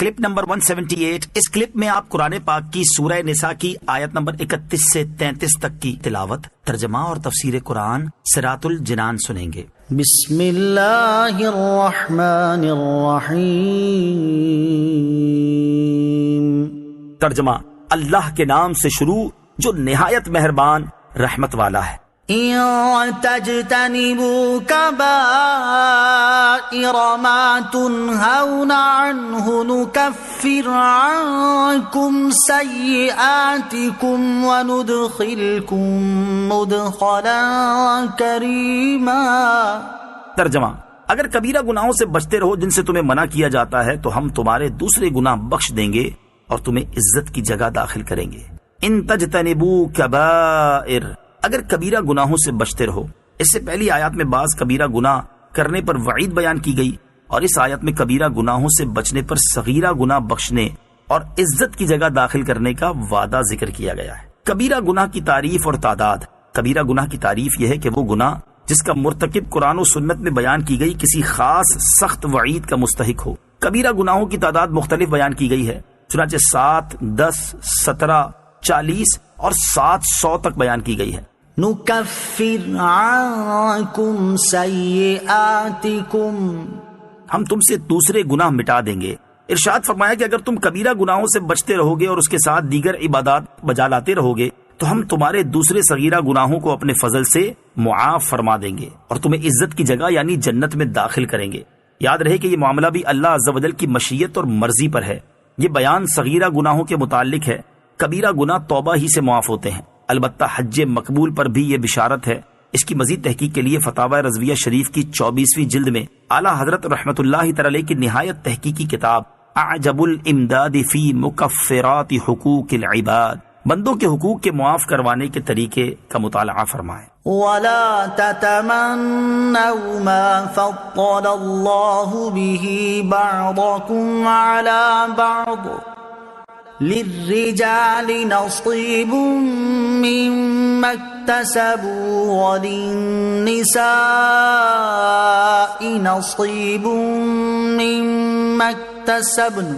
Clip number 178۔ اس clip میں آپ قرآن پاک کی سورہ نساء کی آیت نمبر 31 سے 33 تک کی تلاوت، ترجمہ اور تفسیر قرآن صراط الجنان سنیں گے۔ بسم اللہ الرحمن الرحیم۔ ترجمہ، اللہ کے نام سے شروع جو نہایت مہربان رحمت والا ہے۔ ان تجتنبوا كبائر ما تنهون عنه نكفر عنكم سيئاتكم وندخلكم مدخلا كريما۔ ترجمہ، اگر کبیرہ گناہوں سے بچتے رہو جن سے تمہیں منع کیا جاتا ہے تو ہم تمہارے دوسرے گناہ بخش دیں گے اور تمہیں عزت کی جگہ داخل کریں گے۔ ان تجتنبوا کبائر، اگر کبیرہ گناہوں سے بچتے رہو۔ اس سے پہلی آیات میں بعض کبیرہ گناہ کرنے پر وعید بیان کی گئی، اور اس آیت میں کبیرہ گناہوں سے بچنے پر صغیرہ گناہ بخشنے اور عزت کی جگہ داخل کرنے کا وعدہ ذکر کیا گیا ہے۔ کبیرہ گناہ کی تعریف اور تعداد۔ کبیرہ گناہ کی تعریف یہ ہے کہ وہ گناہ جس کا مرتکب قرآن و سنت میں بیان کی گئی کسی خاص سخت وعید کا مستحق ہو۔ کبیرہ گناہوں کی تعداد مختلف بیان کی گئی ہے، چنانچہ 7، 10، 17، 40 اور 700 تک بیان کی گئی ہے۔ نکفر عنکم سیئاتکم، ہم تم سے دوسرے گناہ مٹا دیں گے۔ ارشاد فرمایا کہ اگر تم کبیرہ گناہوں سے بچتے رہو گے اور اس کے ساتھ دیگر عبادات بجا لاتے رہو گے تو ہم تمہارے دوسرے صغیرہ گناہوں کو اپنے فضل سے معاف فرما دیں گے اور تمہیں عزت کی جگہ یعنی جنت میں داخل کریں گے۔ یاد رہے کہ یہ معاملہ بھی اللہ عز و جل کی مشیت اور مرضی پر ہے۔ یہ بیان صغیرہ گناہوں کے متعلق ہے۔ کبیرہ گناہ توبہ ہی سے معاف ہوتے ہیں، البتہ حج مقبول پر بھی یہ بشارت ہے۔ اس کی مزید تحقیق کے لیے فتاوی رضویہ شریف کی 24ویں جلد میں اعلیٰ حضرت رحمت اللہ تعالی کی نہایت تحقیقی کتاب اعجب الامداد فی مکفرات حقوق العباد، بندوں کے حقوق کے معاف کروانے کے طریقے کا مطالعہ فرمائیں۔ ولا تتمنوا ما فضل اللہ به بعضکم على بعض، للرجال نصيب مما اكتسبوا وللنساء نصيب مما اكتسبن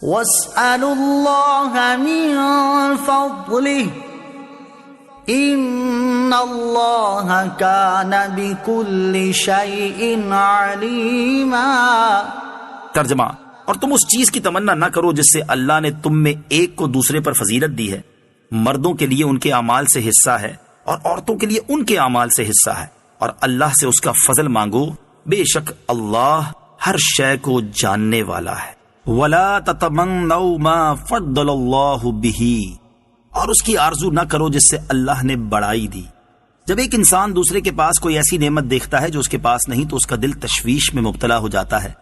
واسألوا الله من فضله إن الله كان بكل شيء عليما۔ ترجمہ، اور تم اس چیز کی تمنا نہ کرو جس سے اللہ نے تم میں ایک کو دوسرے پر فضیلت دی ہے۔ مردوں کے لیے ان کے اعمال سے حصہ ہے اور عورتوں کے لیے ان کے اعمال سے حصہ ہے، اور اللہ سے اس کا فضل مانگو، بے شک اللہ ہر شے کو جاننے والا ہے۔ وَلَا تَتَمَنَّوْا مَا فَضَّلَ اللَّهُ بِهِ، اور اس کی آرزو نہ کرو جس سے اللہ نے بڑائی دی۔ جب ایک انسان دوسرے کے پاس کوئی ایسی نعمت دیکھتا ہے جو اس کے پاس نہیں تو اس کا دل تشویش میں مبتلا ہو جاتا ہے۔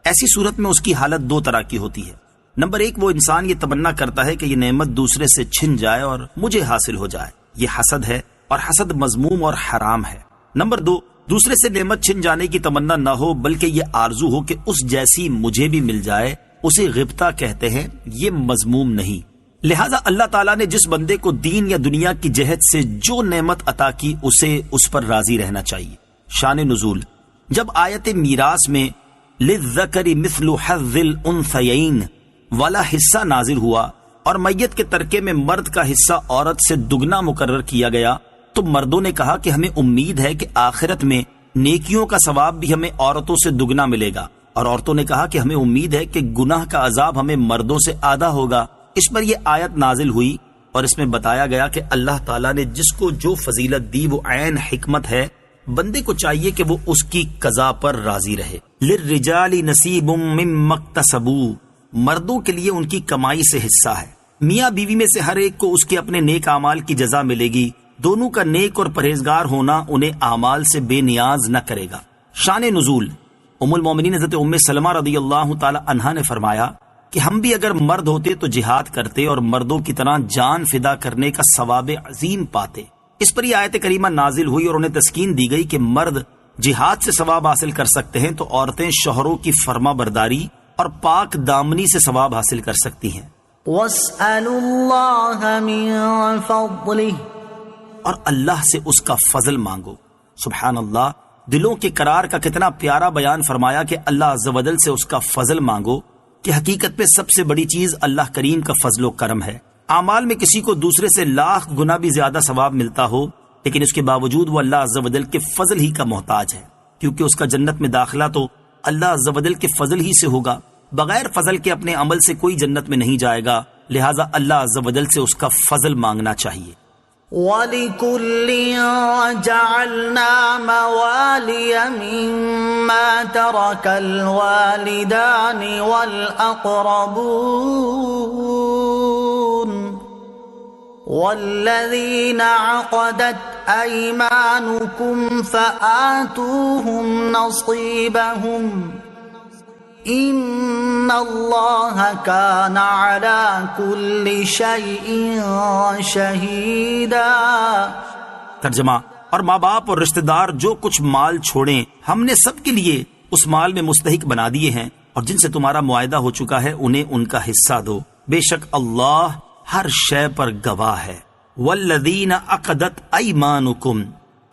ایسی صورت میں اس کی حالت دو طرح کی ہوتی ہے۔ نمبر 1، وہ انسان یہ تمنا کرتا ہے کہ یہ نعمت دوسرے سے چھن جائے اور مجھے حاصل ہو جائے، یہ حسد ہے اور حسد مذموم اور حرام ہے۔ نمبر 2، دوسرے سے نعمت چھن جانے کی تمنا نہ ہو بلکہ یہ آرزو ہو کہ اس جیسی مجھے بھی مل جائے، اسے غبطہ کہتے ہیں، یہ مذموم نہیں۔ لہٰذا اللہ تعالیٰ نے جس بندے کو دین یا دنیا کی جہت سے جو نعمت عطا کی اسے اس پر راضی رہنا چاہیے۔ شان نزول، جب آیت میراث میں للذکر مثل حظ الانثیین والا حصہ نازل ہوا اور میت کے ترکے میں مرد کا حصہ عورت سے دگنا مقرر کیا گیا تو مردوں نے کہا کہ ہمیں امید ہے کہ آخرت میں نیکیوں کا ثواب بھی ہمیں عورتوں سے دگنا ملے گا، اور عورتوں نے کہا کہ ہمیں امید ہے کہ گناہ کا عذاب ہمیں مردوں سے آدھا ہوگا۔ اس پر یہ آیت نازل ہوئی اور اس میں بتایا گیا کہ اللہ تعالیٰ نے جس کو جو فضیلت دی وہ عین حکمت ہے، بندے کو چاہیے کہ وہ اس کی قضا پر راضی رہے۔ للرجال نصیب مما اکتسبوا، مردوں کے لیے ان کی کمائی سے حصہ ہے۔ میاں بیوی میں سے ہر ایک کو اس کے اپنے نیک اعمال کی جزا ملے گی، دونوں کا نیک اور پرہیزگار ہونا انہیں اعمال سے بے نیاز نہ کرے گا۔ شان نزول، ام المومنین حضرت ام سلمہ رضی اللہ تعالی عنہا نے فرمایا کہ ہم بھی اگر مرد ہوتے تو جہاد کرتے اور مردوں کی طرح جان فدا کرنے کا ثواب عظیم پاتے۔ اس پر یہ آیت کریمہ نازل ہوئی اور انہیں تسکین دی گئی کہ مرد جہاد سے ثواب حاصل کر سکتے ہیں تو عورتیں شوہروں کی فرما برداری اور پاک دامنی سے ثواب حاصل کر سکتی ہیں۔ وَاسْأَلُوا اللَّهَ مِن فَضْلِهِ، اور اللہ سے اس کا فضل مانگو۔ سبحان اللہ، دلوں کے قرار کا کتنا پیارا بیان فرمایا کہ اللہ عز و جل سے اس کا فضل مانگو، کہ حقیقت میں سب سے بڑی چیز اللہ کریم کا فضل و کرم ہے۔ اعمال میں کسی کو دوسرے سے 1,00,000 گنا بھی زیادہ ثواب ملتا ہو، لیکن اس کے باوجود وہ اللہ عز و جل کے فضل ہی کا محتاج ہے، کیونکہ اس کا جنت میں داخلہ تو اللہ عز و جل کے فضل ہی سے ہوگا۔ بغیر فضل کے اپنے عمل سے کوئی جنت میں نہیں جائے گا، لہٰذا اللہ عز و جل سے اس کا فضل مانگنا چاہیے۔ وَلِكُلٍّ جَعَلْنَا مَوَالِيَ مِمَّا تَرَكَ الْوَالِدَانِ وَالْأَقْرَبُونَ وَالَّذِينَ عَقَدَتْ أَيْمَانُكُمْ فَآتُوهُمْ نَصِيبَهُمْ إِنَّ اللَّهَ كَانَ عَلَى كُلِّ شَيْءٍ شَهِيدًا۔ ترجمہ، اور ماں باپ اور رشتہ دار جو کچھ مال چھوڑیں ہم نے سب کے لیے اس مال میں مستحق بنا دیے ہیں، اور جن سے تمہارا معاہدہ ہو چکا ہے انہیں ان کا حصہ دو، بے شک اللہ ہر شے پر گواہ ہے۔ والذین عقدت ایمانکم،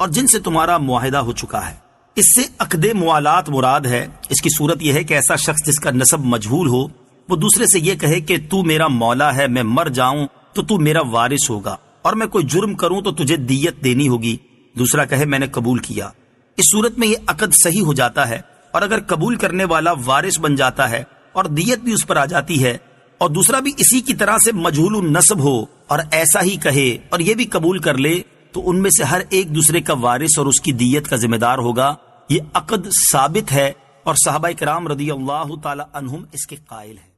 اور جن سے تمہارا معاہدہ ہو چکا ہے۔ اس سے عقد موالات مراد ہے۔ اس کی صورت یہ ہے کہ ایسا شخص جس کا نسب مجہول ہو وہ دوسرے سے یہ کہے کہ تو میرا مولا ہے، میں مر جاؤں تو تو میرا وارث ہوگا، اور میں کوئی جرم کروں تو تجھے دیت دینی ہوگی۔ دوسرا کہے میں نے قبول کیا۔ اس صورت میں یہ عقد صحیح ہو جاتا ہے، اور اگر قبول کرنے والا وارث بن جاتا ہے اور دیت بھی اس پر آ جاتی ہے، اور دوسرا بھی اسی کی طرح سے مجہول النسب ہو اور ایسا ہی کہے اور یہ بھی قبول کر لے، تو ان میں سے ہر ایک دوسرے کا وارث اور اس کی دیت کا ذمہ دار ہوگا۔ یہ عقد ثابت ہے، اور صحابہ کرام رضی اللہ تعالی عنہم اس کے قائل ہیں۔